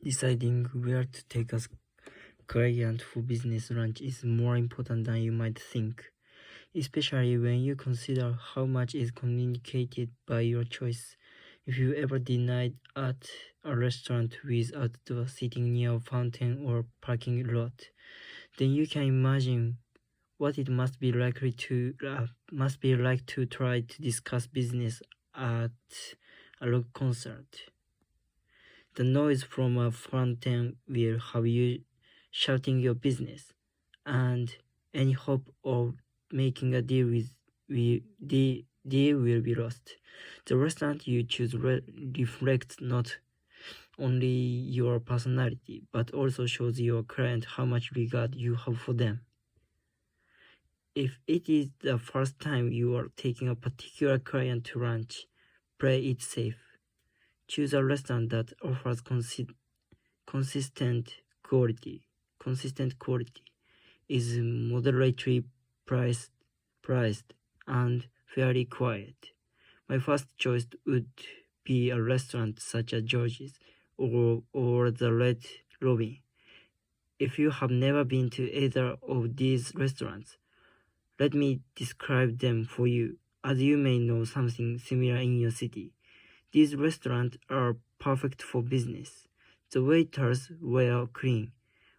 Deciding where to take a client for business lunch is more important than you might think, especially when you consider how much is communicated by your choice. If you ever denied at a restaurant with outdoor seating near a fountain or parking lot, then you can imagine what it must be like to try to discuss business at a rock concert. The noise from a fountain will have you shouting your business, and any hope of making a deal will be lost. The restaurant you choose reflects not only your personality, but also shows your client how much regard you have for them. If it is the first time you are taking a particular client to lunch, play it safe. Choose a restaurant that offers consistent quality, is moderately priced, and fairly quiet. My first choice would be a restaurant such as George's or the Red Robin. If you have never been to either of these restaurants, let me describe them for you, as you may know something similar in your city. These restaurants are perfect for business. The waiters wear clean,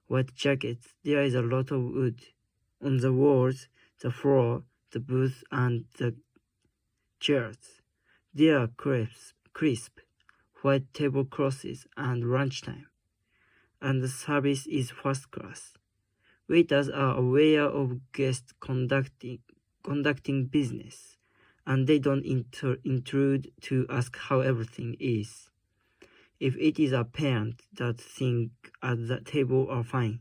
white jackets. There is a lot of wood on the walls, the floor, the booth, and the chairs. There are crisp, white tablecloths and lunchtime, and the service is first class. Waiters are aware of guests conducting business, and they don't intrude to ask how everything is. If it is a parent that things at the table are fine,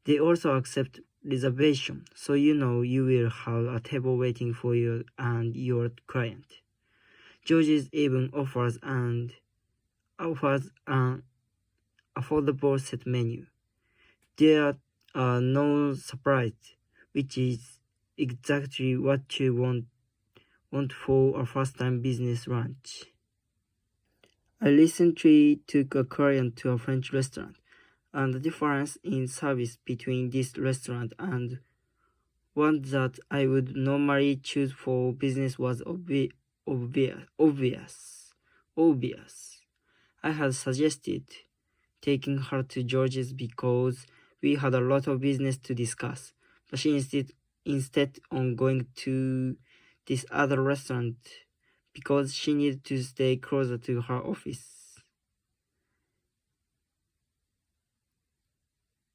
they also accept reservation, so you know you will have a table waiting for you and your client. George's even offers an affordable set menu. There are no surprises, which is exactly what you want for a first-time business lunch. I recently took a client to a French restaurant, and the difference in service between this restaurant and one that I would normally choose for business was obvious. I had suggested taking her to George's because we had a lot of business to discuss, but she instead on going to this other restaurant because she needed to stay closer to her office.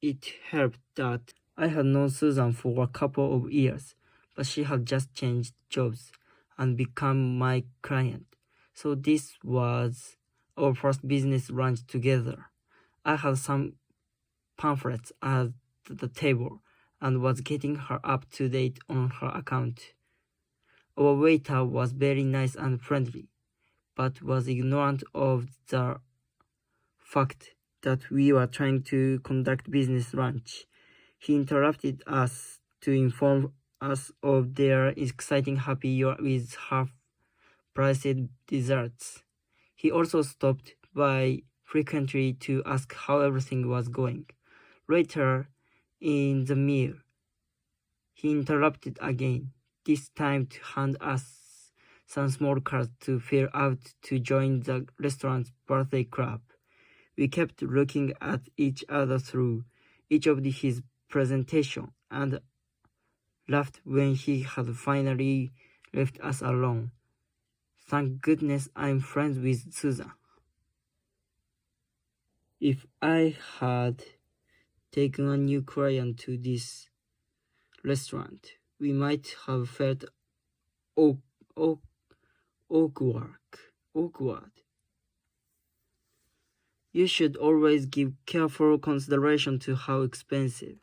It helped that I had known Susan for a couple of years, but she had just changed jobs and become my client. So this was our first business lunch together. I had some pamphlets at the table and was getting her up to date on her account. Our waiter was very nice and friendly, but was ignorant of the fact that we were trying to conduct business lunch. He interrupted us to inform us of their exciting happy hour with half-priced desserts. He also stopped by frequently to ask how everything was going. Later in the meal, he interrupted again, this time to hand us some small cards to fill out to join the restaurant's birthday club. We kept looking at each other through each of his presentation and laughed when he had finally left us alone. Thank goodness I'm friends with Susan. If I had taken a new client to this restaurant, we might have felt awkward. You should always give careful consideration to how expensive.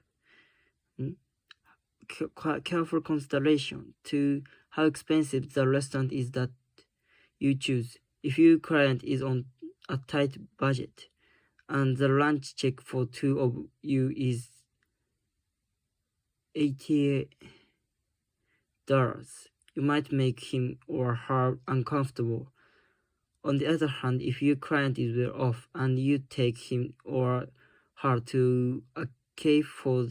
Careful consideration to how expensive the restaurant is that you choose. If your client is on a tight budget and the lunch check for two of you is $80, you might make him or her uncomfortable. On the other hand, if your client is well off and you take him or her to a cafe for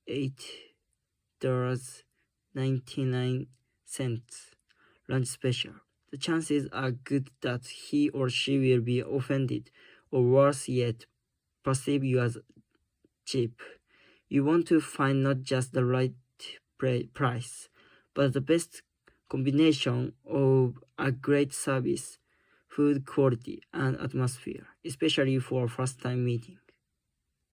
$8.99 lunch special, the chances are good that he or she will be offended, or worse yet, perceive you as cheap. You want to find not just the right price, but the best combination of a great service, food quality, and atmosphere, especially for a first-time meeting.